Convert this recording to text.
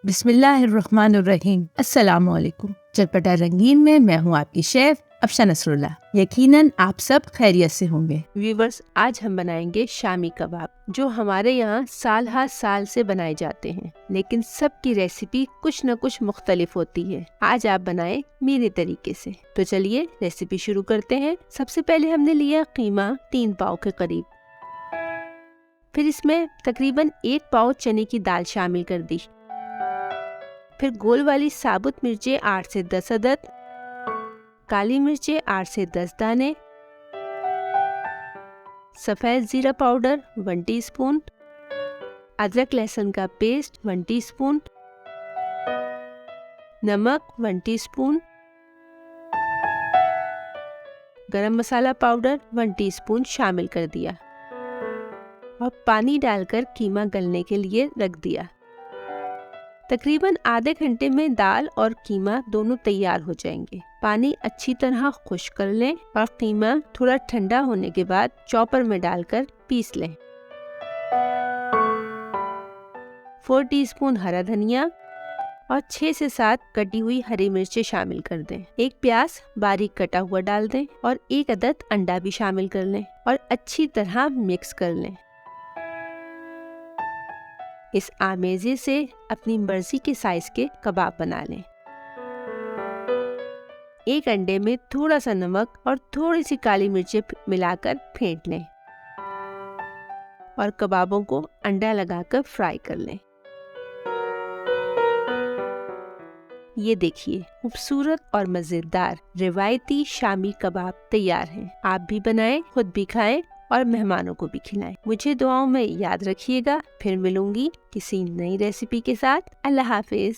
बिस्मिल्लाहिर्रहमानिर्रहीम। अस्सलामुअलैकुम। चटपटा रंगीन में मैं हूँ आपकी शेफ अफशा नसरुल्लाह। यकीनन आप सब खैरियत से होंगे। व्यूवर्स, आज हम बनाएंगे शामी कबाब, जो हमारे यहाँ साल हर साल से बनाए जाते हैं, लेकिन सबकी रेसिपी कुछ न कुछ मुख्तलिफ होती है। आज आप बनाएं मेरे तरीके से। तो चलिए रेसिपी शुरू करते हैं। सबसे पहले हमने लिया कीमा 3 पाव के करीब। फिर इसमें तकरीबन 1 पाव चने की दाल शामिल कर दी। फिर गोल वाली साबुत मिर्चें 8 से 10 अदद, काली मिर्चें 8 से 10 दाने, सफ़ेद ज़ीरा पाउडर 1 टीस्पून, अदरक लहसुन का पेस्ट 1 टीस्पून, नमक 1 टीस्पून, गरम मसाला पाउडर 1 टीस्पून शामिल कर दिया और पानी डालकर कीमा गलने के लिए रख दिया। तकरीबन आधे घंटे में दाल और कीमा दोनों तैयार हो जाएंगे। पानी अच्छी तरह खुश्क कर लें और कीमा थोड़ा ठंडा होने के बाद चॉपर में डालकर पीस लें। 4 टीस्पून हरा धनिया और 6 से 7 कटी हुई हरी मिर्चें शामिल कर दें। 1 प्याज बारीक कटा हुआ डाल दें और 1 अदद अंडा भी शामिल कर लें और अच्छी तरह मिक्स कर लें। इस आमेज़े से अपनी मर्जी के साइज के कबाब बना लें। 1 अंडे में थोड़ा सा नमक और थोड़ी सी काली मिर्चें मिलाकर फेंट लें और कबाबों को अंडा लगाकर फ्राई कर लें। ये देखिए, खूबसूरत और मज़ेदार रिवायती शामी कबाब तैयार हैं। आप भी बनाएं, खुद भी खाएं और मेहमानों को भी खिलाएं। मुझे दुआओं में याद रखिएगा। फिर मिलूंगी किसी नई रेसिपी के साथ। अल्लाह हाफिज।